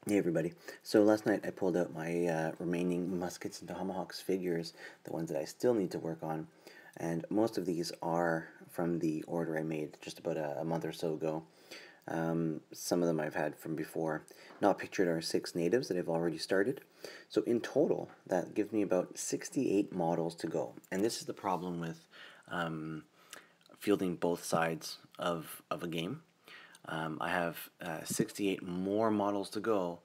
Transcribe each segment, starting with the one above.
Hey everybody. So last night I pulled out my remaining Muskets and Tomahawks figures, the ones that I still need to work on, and most of these are from the order I made just about a month or so ago. Some of them I've had from before. Not pictured are 6 natives that I've already started. So in total, that gives me about 68 models to go. And this is the problem with fielding both sides of a game. I have 68 more models to go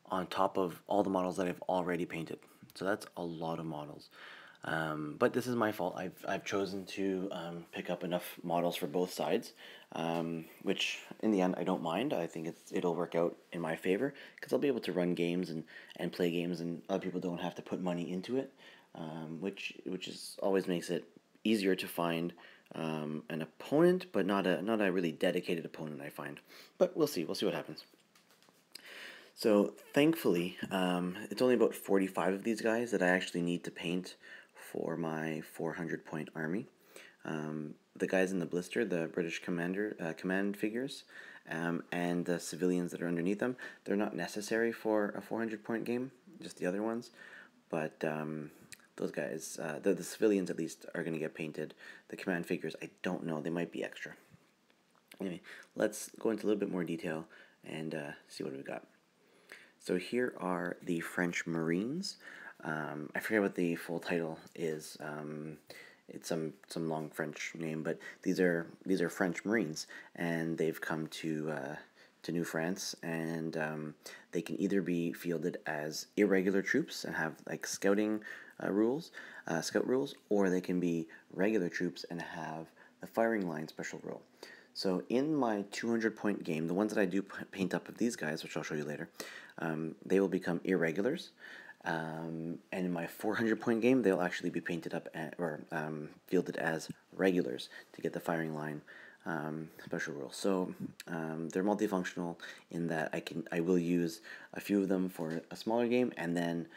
on top of all the models that I've already painted. So that's a lot of models. But this is my fault. I've chosen to pick up enough models for both sides, which in the end I don't mind. I think it'll work out in my favor because I'll be able to run games and play games, and other people don't have to put money into it, which is always makes it easier to find an opponent, but not a really dedicated opponent, I find. But we'll see. We'll see what happens. So thankfully, it's only about 45 of these guys that I actually need to paint for my 400-point army. The guys in the blister, the British command figures, and the civilians that are underneath them, they're not necessary for a 400-point game, just the other ones. But those guys, the civilians at least, are going to get painted. The command figures, I don't know, they might be extra. Anyway, let's go into a little bit more detail and see what we got. So here are the French Marines. I forget what the full title is. It's some long French name, but these are French Marines, and they've come to New France, and they can either be fielded as irregular troops and have like scouting scout rules, or they can be regular troops and have the firing line special rule. So in my 200-point game, the ones that I do paint up of these guys, which I'll show you later, they will become irregulars. And in my 400-point game, they'll actually be painted up or fielded as regulars to get the firing line special rule. So they're multifunctional in that I will use a few of them for a smaller game and then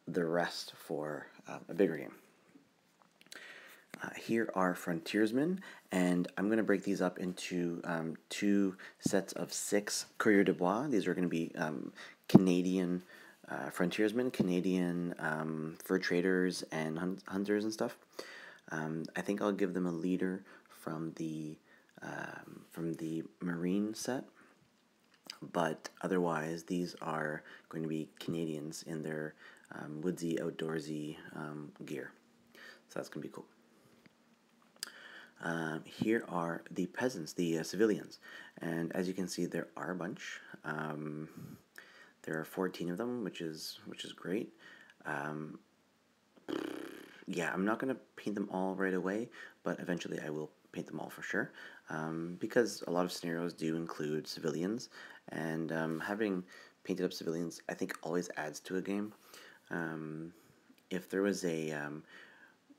the rest for a bigger game. Here are frontiersmen, and I'm going to break these up into 2 sets of 6 coureurs de bois. These are going to be Canadian frontiersmen, Canadian fur traders and hunters and stuff. I think I'll give them a leader from the Marine set, but otherwise these are going to be Canadians in their woodsy, outdoorsy gear. So that's going to be cool. Here are the peasants, the civilians, and as you can see, there are a bunch. There are 14 of them, which is great. Yeah, I'm not going to paint them all right away, but eventually I will paint them all for sure, because a lot of scenarios do include civilians, and having painted up civilians, I think, always adds to a game. If there was a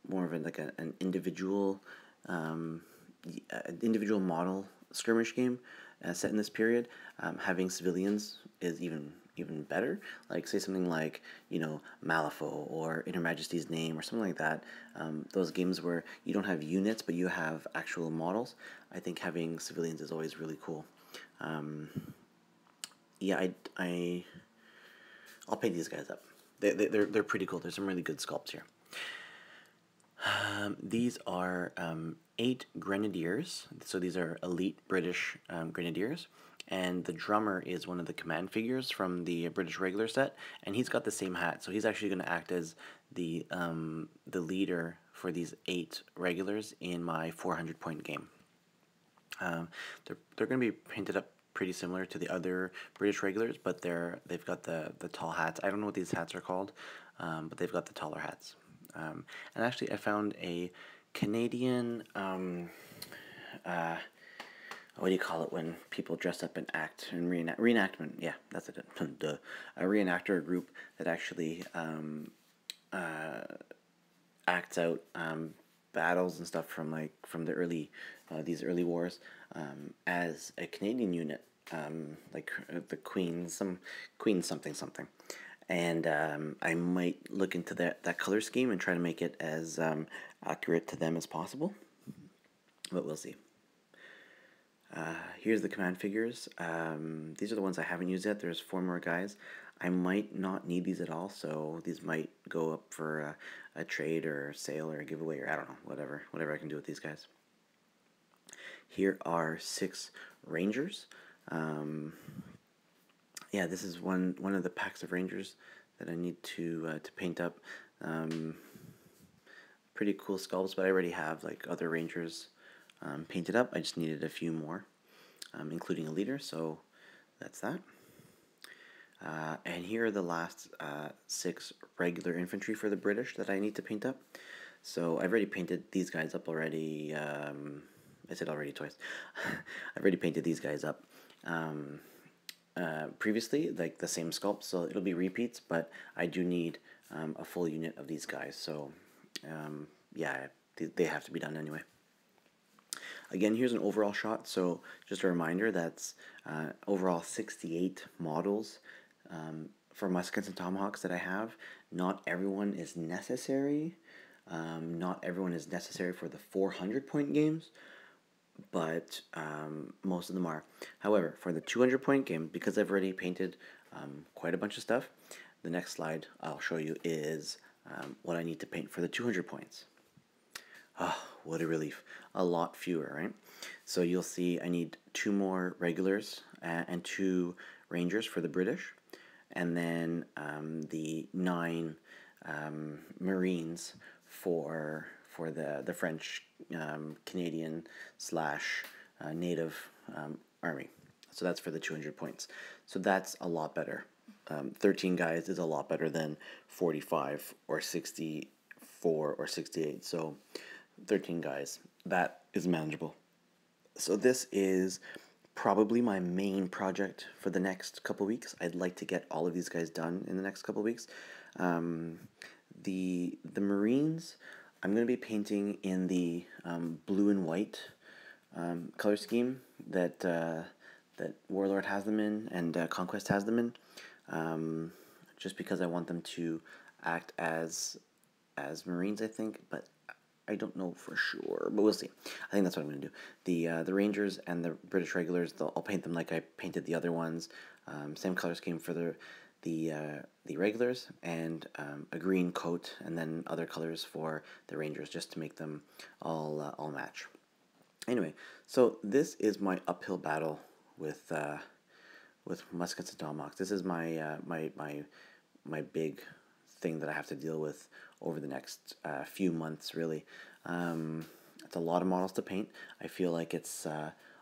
more of an individual model skirmish game set in this period, having civilians is even better. Like, say something like, Malifaux or In Her Majesty's Name or something like that. Those games where you don't have units but you have actual models. I think having civilians is always really cool. Yeah, I'll paint these guys up. They're pretty cool. There's some really good sculpts here. These are 8 grenadiers. So these are elite British grenadiers, and the drummer is one of the command figures from the British regular set, and he's got the same hat. So he's actually going to act as the leader for these 8 regulars in my 400-point game. They're going to be painted up pretty similar to the other British regulars, but they've got the tall hats. I don't know what these hats are called, but they've got the taller hats. And actually, I found a Canadian, what do you call it when people dress up and act and reenactment? Yeah, that's it. A reenactor group that actually acts out battles and stuff from the early these early wars as a Canadian unit, like the Queen something something. And I might look into that color scheme and try to make it as accurate to them as possible, but we'll see. Here's the command figures. These are the ones I haven't used yet. There's 4 more guys. I might not need these at all, so these might go up for a trade or sale or a giveaway, or I don't know, whatever I can do with these guys. Here are 6 Rangers. Yeah, this is one of the packs of Rangers that I need to paint up. Pretty cool sculpts, but I already have like other Rangers painted up. I just needed a few more, including a leader, so that's that. And here are the last 6 regular infantry for the British that I need to paint up. So I've already painted these guys up already. I said already twice. I've already painted these guys up previously, like the same sculpt, so it'll be repeats, but I do need a full unit of these guys, so yeah, they have to be done anyway. Again, here's an overall shot, so just a reminder that's overall 68 models for Muskets and Tomahawks that I have. Not everyone is necessary. Not everyone is necessary for the 400-point games, but most of them are. However, for the 200-point game, because I've already painted quite a bunch of stuff, the next slide I'll show you is what I need to paint for the 200 points. Oh, what a relief. A lot fewer, right? So you'll see I need 2 more regulars and 2 Rangers for the British, and then the 9 Marines for the French Canadian slash native army. So that's for the 200 points. So that's a lot better. 13 guys is a lot better than 45 or 64 or 68. So 13 guys, that is manageable. So this is probably my main project for the next couple weeks. I'd like to get all of these guys done in the next couple weeks. The Marines, I'm going to be painting in the blue and white color scheme that that Warlord has them in and Conquest has them in, just because I want them to act as Marines, I think, but I don't know for sure, but we'll see. I think that's what I'm going to do. The Rangers and the British regulars, I'll paint them like I painted the other ones. Same color scheme for the regulars, and a green coat, and then other colors for the Rangers, just to make them all match. Anyway, so this is my uphill battle with Muskets and Tomahawks. This is my my big thing that I have to deal with over the next few months, really. It's a lot of models to paint. I feel like it's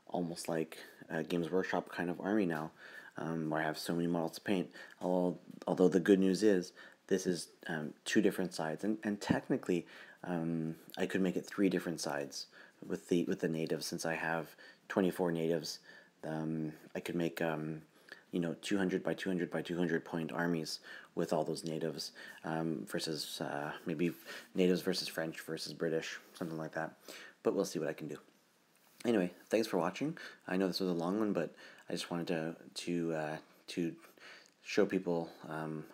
almost like a Games Workshop kind of army now, where I have so many models to paint. Although the good news is this is 2 different sides, and technically I could make it 3 different sides with the natives, since I have 24 natives. I could make 200 by 200 by 200 point armies with all those natives, versus maybe natives versus French versus British, something like that. But we'll see what I can do. Anyway, thanks for watching. I know this was a long one, but I just wanted to show people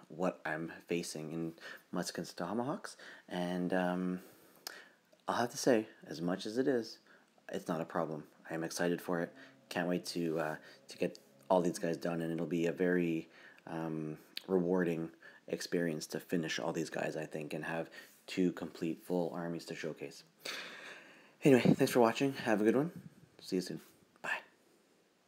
what I'm facing in Muskets and Tomahawks, and I'll have to say, as much as it is, it's not a problem. I am excited for it. Can't wait to get all these guys done, and it'll be a very rewarding experience to finish all these guys, I think, and have 2 complete full armies to showcase. Anyway, thanks for watching. Have a good one. See you soon.